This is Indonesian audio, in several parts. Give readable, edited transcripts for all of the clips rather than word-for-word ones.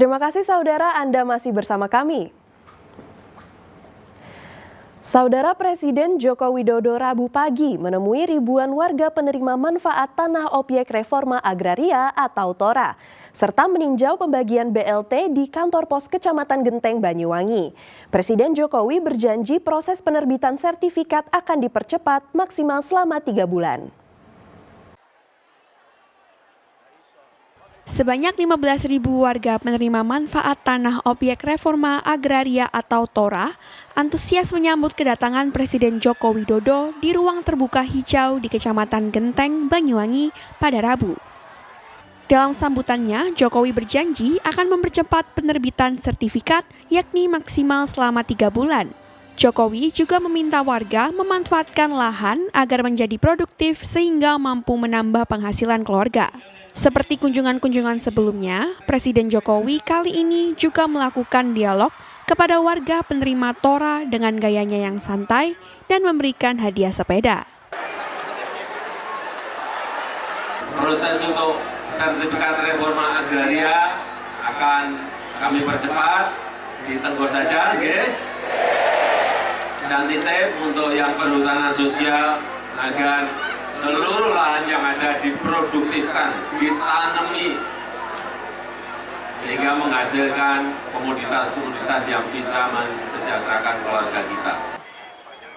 Terima kasih saudara, Anda masih bersama kami. Saudara Presiden Joko Widodo Rabu pagi menemui ribuan warga penerima manfaat tanah objek reforma agraria atau TORA, serta meninjau pembagian BLT di kantor pos Kecamatan Genteng, Banyuwangi. Presiden Jokowi berjanji proses penerbitan sertifikat akan dipercepat maksimal selama 3 bulan. Sebanyak 15.000 warga penerima manfaat tanah objek reforma agraria atau TORA antusias menyambut kedatangan Presiden Joko Widodo di ruang terbuka hijau di Kecamatan Genteng, Banyuwangi pada Rabu. Dalam sambutannya, Jokowi berjanji akan mempercepat penerbitan sertifikat yakni maksimal selama 3 bulan. Jokowi juga meminta warga memanfaatkan lahan agar menjadi produktif sehingga mampu menambah penghasilan keluarga. Seperti kunjungan-kunjungan sebelumnya, Presiden Jokowi kali ini juga melakukan dialog kepada warga penerima TORA dengan gayanya yang santai dan memberikan hadiah sepeda. Proses untuk sertifikat reforma agraria akan kami percepat, ditenggo saja, okay? Dan titip untuk yang perhutanan sosial agar seluruh lahan yang ada diproduktifkan, ditanami, sehingga menghasilkan komoditas-komoditas yang bisa mensejahterakan keluarga kita.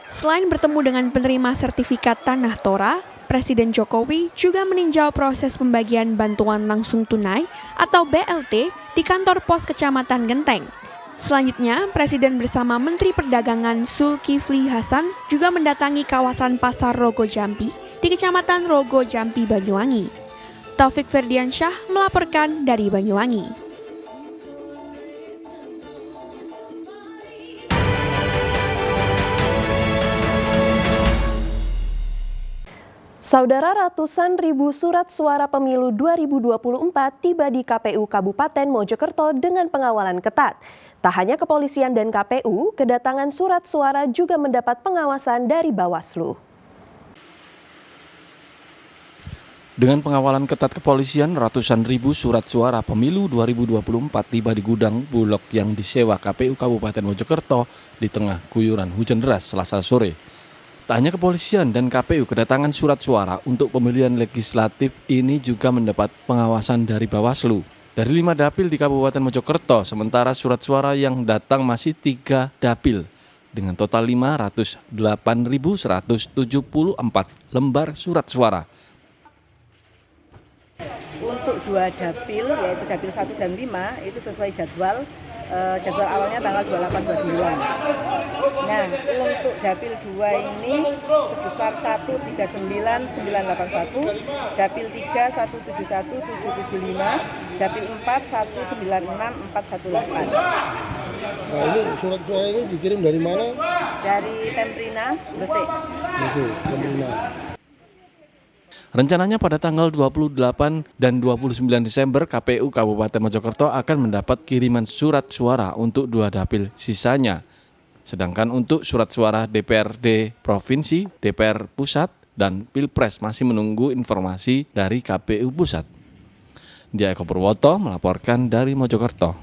Selain bertemu dengan penerima sertifikat tanah TORA, Presiden Jokowi juga meninjau proses pembagian bantuan langsung tunai atau BLT di kantor pos Kecamatan Genteng. Selanjutnya, Presiden bersama Menteri Perdagangan Zulkifli Hasan juga mendatangi kawasan Pasar Rogo Jampi di Kecamatan Rogo Jampi, Banyuwangi. Taufik Ferdiansyah melaporkan dari Banyuwangi. Saudara, ratusan ribu surat suara pemilu 2024 tiba di KPU Kabupaten Mojokerto dengan pengawalan ketat. Tak hanya kepolisian dan KPU, kedatangan surat suara juga mendapat pengawasan dari Bawaslu. Dengan pengawalan ketat kepolisian, ratusan ribu surat suara pemilu 2024 tiba di gudang Bulog yang disewa KPU Kabupaten Mojokerto di tengah guyuran hujan deras Selasa sore. Tak hanya kepolisian dan KPU, kedatangan surat suara untuk pemilihan legislatif ini juga mendapat pengawasan dari Bawaslu. Dari 5 dapil di Kabupaten Mojokerto, sementara surat suara yang datang masih 3 dapil dengan total 508.174 lembar surat suara. Untuk 2 dapil, yaitu dapil 1 dan 5, itu sesuai jadwal awalnya tanggal 28 29. Nah, untuk dapil 2 ini sebesar 139.981, dapil 3 171.775, dapil 4 196.418. Nah, ini surat suara ini dikirim dari mana? Dari Temprina, Gresik. Gresik, Temprina. Rencananya pada tanggal 28 dan 29 Desember KPU Kabupaten Mojokerto akan mendapat kiriman surat suara untuk 2 dapil sisanya. Sedangkan untuk surat suara DPRD Provinsi, DPR Pusat, dan Pilpres masih menunggu informasi dari KPU Pusat. Dia Eko Purwoto melaporkan dari Mojokerto.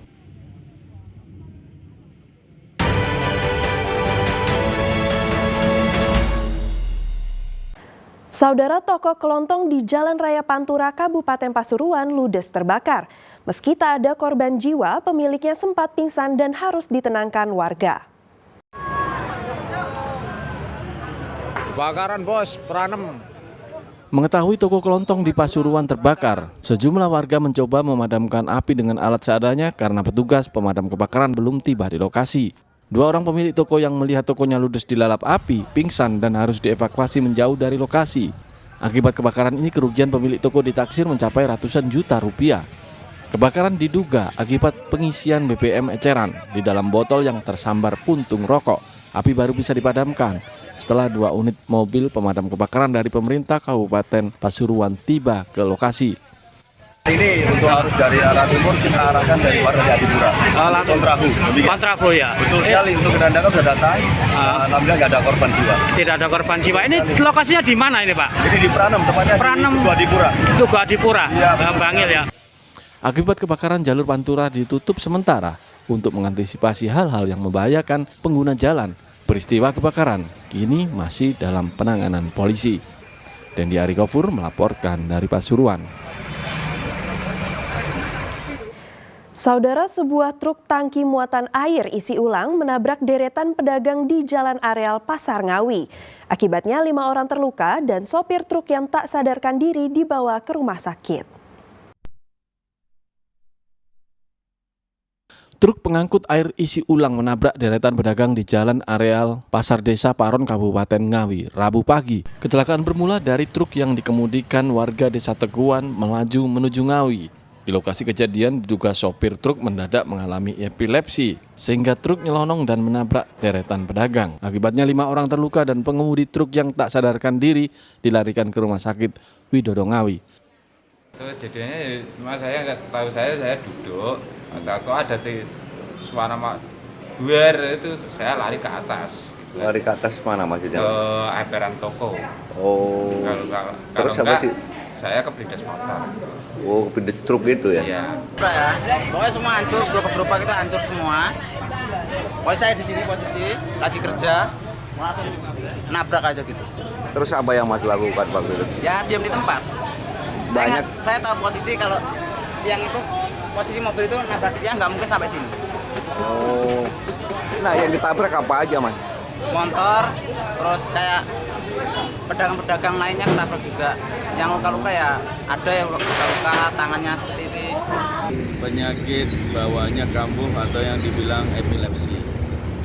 Saudara, toko kelontong di Jalan Raya Pantura, Kabupaten Pasuruan ludes terbakar. Meski tak ada korban jiwa, pemiliknya sempat pingsan dan harus ditenangkan warga. Kebakaran bos, Pranem. Mengetahui toko kelontong di Pasuruan terbakar, sejumlah warga mencoba memadamkan api dengan alat seadanya karena petugas pemadam kebakaran belum tiba di lokasi. 2 orang pemilik toko yang melihat tokonya ludes dilalap api, pingsan dan harus dievakuasi menjauh dari lokasi. Akibat kebakaran ini kerugian pemilik toko ditaksir mencapai ratusan juta rupiah. Kebakaran diduga akibat pengisian BBM eceran di dalam botol yang tersambar puntung rokok. Api baru bisa dipadamkan setelah 2 unit mobil pemadam kebakaran dari pemerintah Kabupaten Pasuruan tiba ke lokasi. Ini untuk arus dari arah timur kita arahkan dari warga Jatipura. Kontraflow ya. Betul sekali, untuk kendaraan sudah datang. Alhamdulillah nggak ada korban jiwa. Tidak ada korban jiwa. Ini lokasinya di mana ini Pak? Ini di Pranem, tepatnya Pranem, di Tugu Adipura. Tugu Adipura, Ya, Bangil ya. Akibat kebakaran, jalur Pantura ditutup sementara untuk mengantisipasi hal-hal yang membahayakan pengguna jalan. Peristiwa kebakaran kini masih dalam penanganan polisi. Dendi Arikofur melaporkan dari Pasuruan. Saudara, sebuah truk tangki muatan air isi ulang menabrak deretan pedagang di jalan areal Pasar Ngawi. Akibatnya 5 orang terluka dan sopir truk yang tak sadarkan diri dibawa ke rumah sakit. Truk pengangkut air isi ulang menabrak deretan pedagang di jalan areal Pasar Desa Paron, Kabupaten Ngawi, Rabu pagi. Kecelakaan bermula dari truk yang dikemudikan warga Desa Teguan melaju menuju Ngawi. Di lokasi kejadian diduga sopir truk mendadak mengalami epilepsi sehingga truk nyelonong dan menabrak deretan pedagang. Akibatnya 5 orang terluka dan pengemudi truk yang tak sadarkan diri dilarikan ke rumah sakit Widodo Ngawi. Itu kejadiannya cuma saya nggak tahu, saya duduk atau ada suara duar, itu saya lari ke atas. Lari ke atas mana maksudnya? Ke emperan toko. Oh. Kalau enggak, saya ke blindes motor. Oh, blindes truk itu ya? Iya. Pokoknya semua hancur, gerobak-gerobak kita hancur semua. Pokoknya saya di sini posisi lagi kerja, langsung nabrak aja gitu. Terus apa yang Mas lakukan waktu itu? Ya diam di tempat. Saya tahu posisi kalau yang itu posisi mobil itu nabrak dia nggak mungkin sampai sini. Oh. Nah, yang ditabrak apa aja, Mas? Motor, terus kayak pedagang-pedagang lainnya ketabrak juga. Yang luka-luka ya ada yang luka-luka tangannya seperti ini. Penyakit bawaannya kambuh atau yang dibilang epilepsi,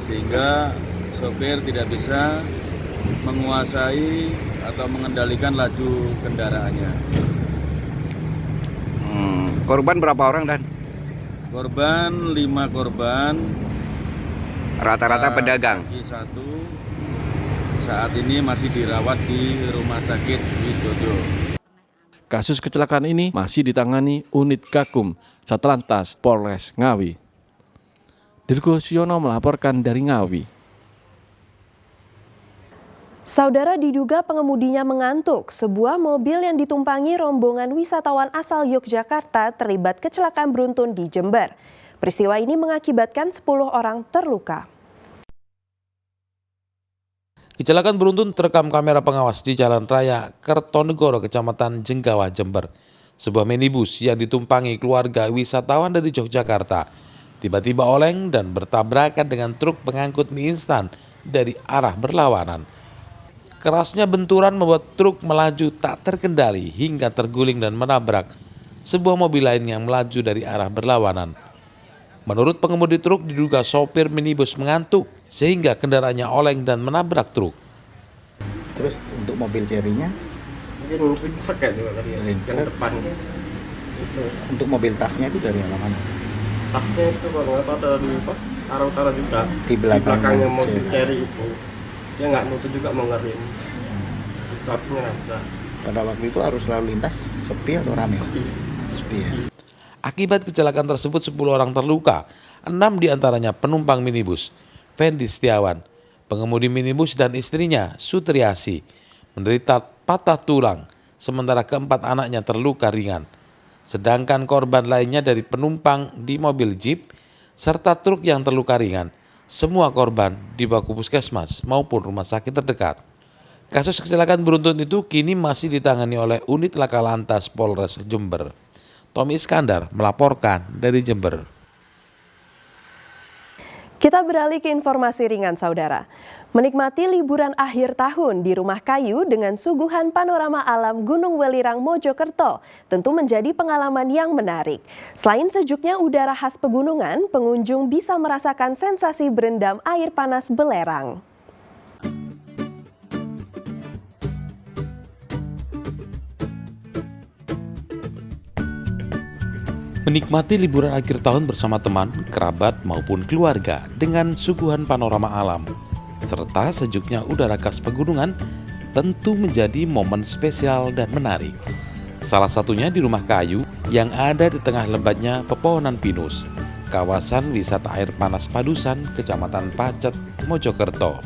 sehingga sopir tidak bisa menguasai atau mengendalikan laju kendaraannya. Korban berapa orang, Dan? Korban 5 korban. Rata-rata pedagang. Satu saat ini masih dirawat di Rumah Sakit Widodo. Kasus kecelakaan ini masih ditangani unit Gakum Satlantas Polres Ngawi. Dirgo Siono melaporkan dari Ngawi. Saudara, diduga pengemudinya mengantuk. Sebuah mobil yang ditumpangi rombongan wisatawan asal Yogyakarta terlibat kecelakaan beruntun di Jember. Peristiwa ini mengakibatkan 10 orang terluka. Kecelakaan beruntun terekam kamera pengawas di Jalan Raya Kertonegoro, Kecamatan Jenggawa, Jember. Sebuah minibus yang ditumpangi keluarga wisatawan dari Yogyakarta tiba-tiba oleng dan bertabrakan dengan truk pengangkut mie instan dari arah berlawanan. Kerasnya benturan membuat truk melaju tak terkendali hingga terguling dan menabrak sebuah mobil lain yang melaju dari arah berlawanan. Menurut pengemudi truk, diduga sopir minibus mengantuk sehingga kendaraannya oleng dan menabrak truk. Terus untuk mobil cherry-nya? Mungkin ringsek ya juga tadi yang depan. Untuk mobil TAF-nya itu dari arah mana? TAF-nya itu kalau nggak tahu dari arah utara juga. Di belakangnya mobil cherry itu. Dia nggak nutup juga mau ngerem. Tapi nggak. Pada waktu itu arus lalu lintas sepi atau ramai? Sepi ya. Akibat kecelakaan tersebut 10 orang terluka, 6 diantaranya penumpang minibus. Fendi Setiawan, pengemudi minibus, dan istrinya Sutriasi menderita patah tulang, sementara keempat anaknya terluka ringan. Sedangkan korban lainnya dari penumpang di mobil jeep serta truk yang terluka ringan. Semua korban dibawa ke puskesmas maupun rumah sakit terdekat. Kasus kecelakaan beruntun itu kini masih ditangani oleh unit Laka Lantas Polres Jember. Tommy Iskandar melaporkan dari Jember. Kita beralih ke informasi ringan, saudara. Menikmati liburan akhir tahun di rumah kayu dengan suguhan panorama alam Gunung Welirang Mojokerto tentu menjadi pengalaman yang menarik. Selain sejuknya udara khas pegunungan, pengunjung bisa merasakan sensasi berendam air panas belerang. Menikmati liburan akhir tahun bersama teman, kerabat maupun keluarga dengan suguhan panorama alam serta sejuknya udara khas pegunungan tentu menjadi momen spesial dan menarik. Salah satunya di rumah kayu yang ada di tengah lebatnya pepohonan pinus, kawasan wisata air panas Padusan, Kecamatan Pacet, Mojokerto.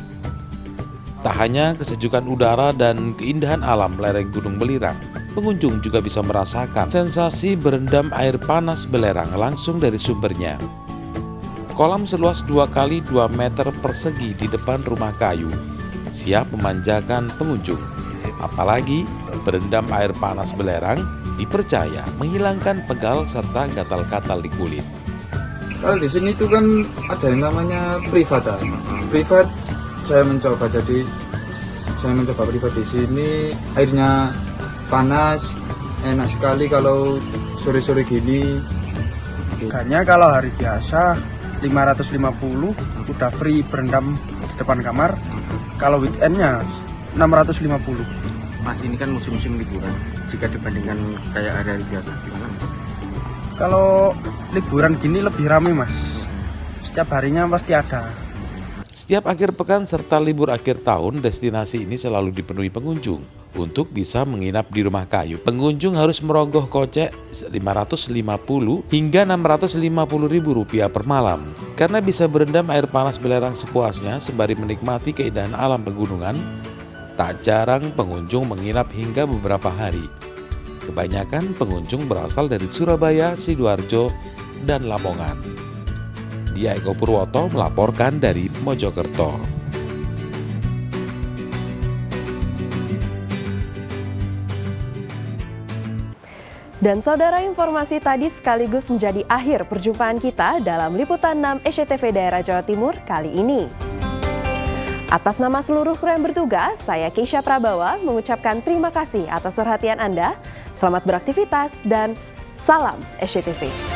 Tak hanya kesejukan udara dan keindahan alam lereng Gunung Welirang, pengunjung juga bisa merasakan sensasi berendam air panas belerang langsung dari sumbernya. Kolam seluas 2 kali 2 meter persegi di depan rumah kayu siap memanjakan pengunjung. Apalagi berendam air panas belerang dipercaya menghilangkan pegal serta gatal-gatal di kulit. Kalau di sini tuh kan ada yang namanya privat. Privat saya mencoba, jadi saya mencoba privat di sini. Airnya panas, enak sekali kalau sore-sore gini. Harganya kalau hari biasa 550 udah free berendam di depan kamar. Kalau weekendnya 650. Mas, ini kan musim-musim liburan. Jika dibandingkan kayak hari-hari biasa, gimana Mas? Kalau liburan gini lebih ramai Mas. Setiap harinya pasti ada. Setiap akhir pekan serta libur akhir tahun, destinasi ini selalu dipenuhi pengunjung. Untuk bisa menginap di rumah kayu, pengunjung harus merogoh kocek 550 hingga 650 ribu rupiah per malam. Karena bisa berendam air panas belerang sepuasnya sembari menikmati keindahan alam pegunungan, tak jarang pengunjung menginap hingga beberapa hari. Kebanyakan pengunjung berasal dari Surabaya, Sidoarjo, dan Lamongan. Dia Eko Purwoto melaporkan dari Mojokerto. Dan saudara, informasi tadi sekaligus menjadi akhir perjumpaan kita dalam Liputan 6 SCTV Daerah Jawa Timur kali ini. Atas nama seluruh kru yang bertugas, saya Keisha Prabawa mengucapkan terima kasih atas perhatian Anda. Selamat beraktivitas dan salam SCTV.